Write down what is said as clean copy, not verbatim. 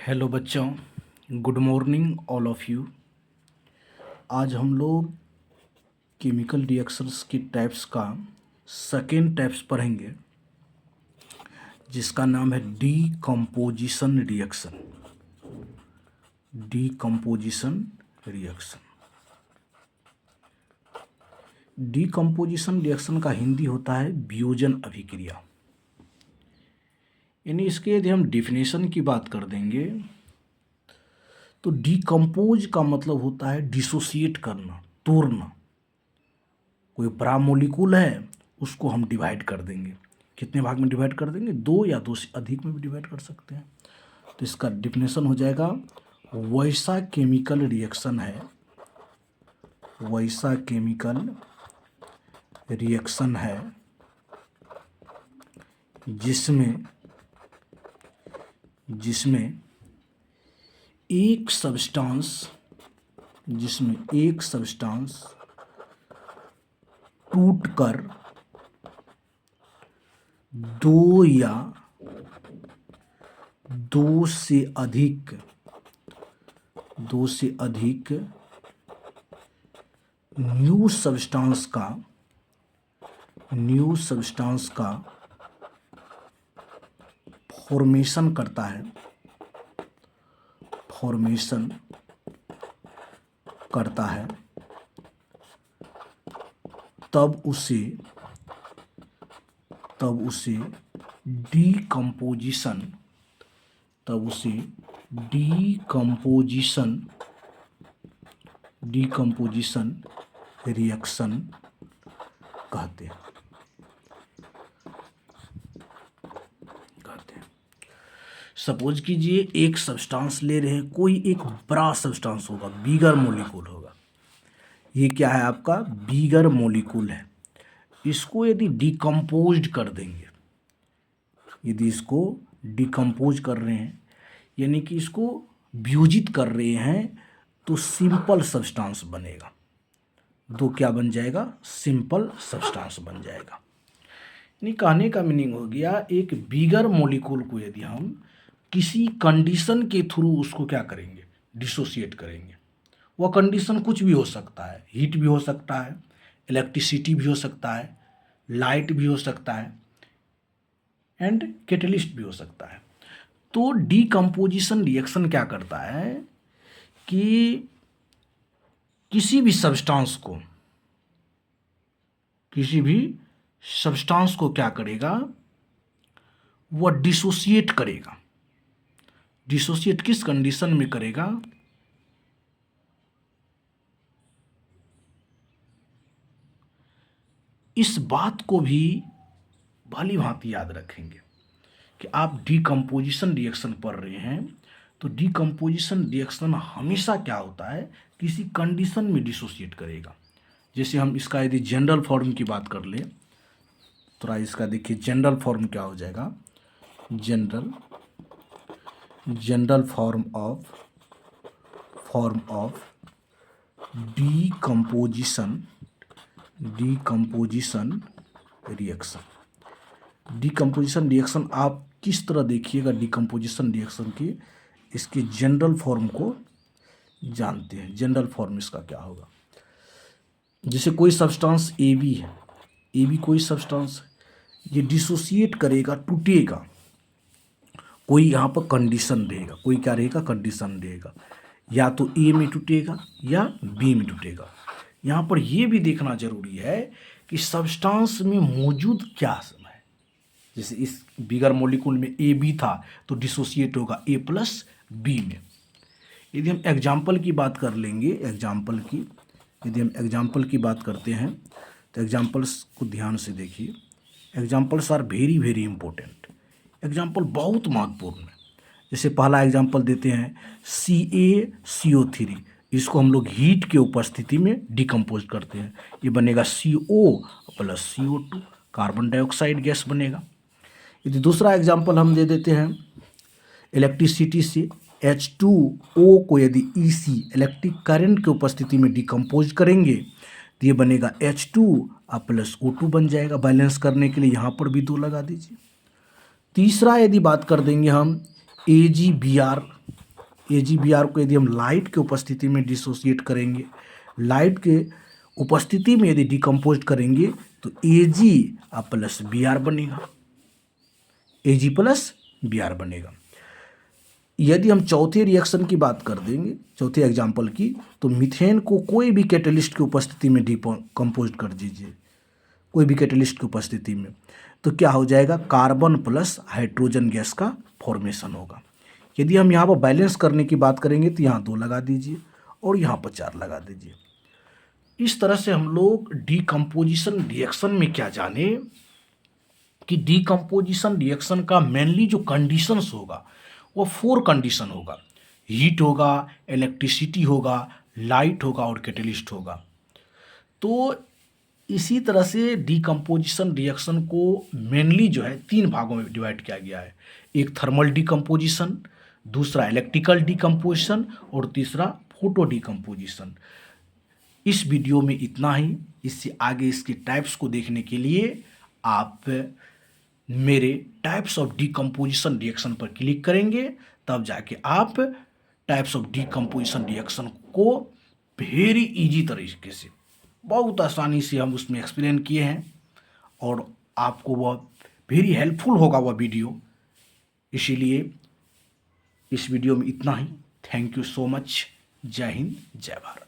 Hello बच्चों, good morning all of you. आज हम लोग केमिकल रिएक्शंस की टाइप्स का सेकेंड टाइप्स पढ़ेंगे, जिसका नाम है decomposition reaction. Decomposition reaction decomposition reaction का हिंदी होता है वियोजन अभिक्रिया। यानी इसके यदि हम डिफिनेशन की बात कर देंगे तो डीकम्पोज का मतलब होता है डिसोसिएट करना, तोड़ना। कोई बड़ा मॉलिक्यूल है, उसको हम डिवाइड कर देंगे। कितने भाग में डिवाइड कर देंगे? दो या दो से अधिक में भी डिवाइड कर सकते हैं। तो इसका डिफिनेशन हो जाएगा, वैसा केमिकल रिएक्शन है, वैसा केमिकल रिएक्शन है जिसमें एक सब्सटेंस टूटकर दो या दो से अधिक न्यू सब्सटेंस का फॉर्मेशन करता है, तब उसे डीकम्पोजिशन रिएक्शन कहते हैं। सपोज कीजिए एक सब्सटेंस ले रहे हैं, कोई एक बड़ा सब्सटेंस होगा, बिगर मॉलिक्यूल होगा। ये क्या है? आपका बिगर मॉलिक्यूल है। इसको यदि डिकम्पोज्ड कर देंगे, यदि इसको डिकम्पोज कर रहे हैं यानी कि इसको वियोजित कर रहे हैं, तो सिंपल सब्सटेंस बनेगा। दो क्या बन जाएगा? सिंपल सब्सटेंस बन जाएगा। यानी कहने का मीनिंग हो गया, एक बिगर मॉलिक्यूल को यदि हम किसी कंडीशन के थ्रू उसको क्या करेंगे? डिसोसिएट करेंगे। वह कंडीशन कुछ भी हो सकता है, हीट भी हो सकता है, इलेक्ट्रिसिटी भी हो सकता है, लाइट भी हो सकता है, एंड कैटलिस्ट भी हो सकता है। तो डीकम्पोजिशन रिएक्शन क्या करता है कि किसी भी सब्सटेंस को क्या करेगा? वह डिसोसिएट करेगा। डिसोसिएट किस कंडीशन में करेगा? इस बात को भी भली भांति याद रखेंगे कि आप डीकम्पोजिशन रिएक्शन पढ़ रहे हैं, तो डीकम्पोजिशन रिएक्शन हमेशा क्या होता है? किसी कंडीशन में डिसोसिएट करेगा। जैसे हम इसका यदि जनरल फॉर्म की बात कर ले, थोड़ा इसका देखिए जनरल फॉर्म क्या हो जाएगा। General form of decomposition reaction. Decomposition reaction आप किस तरह देखिएगा? डीकम्पोजिशन रिएक्शन की इसके जनरल फॉर्म को जानते हैं। जनरल फॉर्म इसका क्या होगा? जैसे कोई सब्सटेंस AB है, AB कोई सब्सटेंस, ये डिसोसिएट करेगा, टूटेगा। कोई यहाँ पर कंडीशन रहेगा, कोई क्या रहेगा? कंडीशन रहेगा। या तो A में टूटेगा या B में टूटेगा। यहाँ पर यह भी देखना जरूरी है कि सब्सटेंस में मौजूद क्या समय है। जैसे इस बिगर मॉलिक्यूल में AB था, तो डिसोसिएट होगा A प्लस B में। यदि हम एग्जाम्पल की बात कर लेंगे, यदि हम एग्जाम्पल की बात करते हैं, तो एग्जाम्पल्स को ध्यान से देखिए। Examples are very very important. Example बहुत महत्वपूर्ण है। जैसे पहला एग्जाम्पल देते हैं CaCO3। इसको हम लोग हीट के उपस्थिति में डिकम्पोज करते हैं। ये बनेगा CO plus CO2, carbon dioxide gas बनेगा। यदि दूसरा एग्जाम्पल हम दे देते हैं इलेक्ट्रिसिटी से, H2O को यदि EC इलेक्ट्रिक करंट के उपस्थिति में डिकम्पोज करेंगे, तो ये बनेगा H2 प्लस O2 बन जाएगा। बैलेंस करने के लिए यहाँ पर भी 2 लगा दीजिए। तीसरा यदि बात कर देंगे हम AgBr AgBr को यदि हम लाइट के उपस्थिति में डिसोसिएट करेंगे, लाइट के उपस्थिति में यदि डिकम्पोज करेंगे तो Ag प्लस Br बनेगा, Ag प्लस Br बनेगा। यदि हम चौथे रिएक्शन की बात कर देंगे, चौथे एग्जाम्पल की, तो मीथेन को कोई भी कैटलिस्ट की उपस्थिति में डिकम्पोज कर दीजिए, कोई भी कैटलिस्ट की उपस्थिति में, तो क्या हो जाएगा, कार्बन प्लस हाइड्रोजन गैस का फॉर्मेशन होगा। यदि हम यहाँ पर बैलेंस करने की बात करेंगे तो यहाँ 2 लगा दीजिए और यहाँ पर 4 लगा दीजिए। इस तरह से हम लोग डिकम्पोजिशन रिएक्शन में क्या जाने कि डिकम्पोजिशन रिएक्शन का मेनली जो कंडीशंस होगा वो 4 कंडीशन होगा, हीट होगा, इलेक्ट्रिसिटी होगा, लाइट होगा और कैटलिस्ट होगा। तो इसी तरह से डिकम्पोजिशन रिएक्शन को मेनली जो है 3 भागों में डिवाइड किया गया है, एक थर्मल डिकम्पोजिशन, दूसरा इलेक्ट्रिकल डिकम्पोजिशन और तीसरा फोटो डिकम्पोजिशन। इस वीडियो में इतना ही। इससे आगे इसके टाइप्स को देखने के लिए आप मेरे टाइप्स ऑफ डिकम्पोजिशन रिएक्शन पर क्लिक करेंगे, तब जाके आप टाइप्स ऑफ डिकम्पोजिशन रिएक्शन को वेरी इजी तरीके से, बहुत आसानी से हम उसमें एक्सप्लेन किए हैं और आपको वह वेरी हेल्पफुल होगा वह वीडियो। इसीलिए इस वीडियो में इतना ही। Thank you so much. जय हिंद, जय भारत।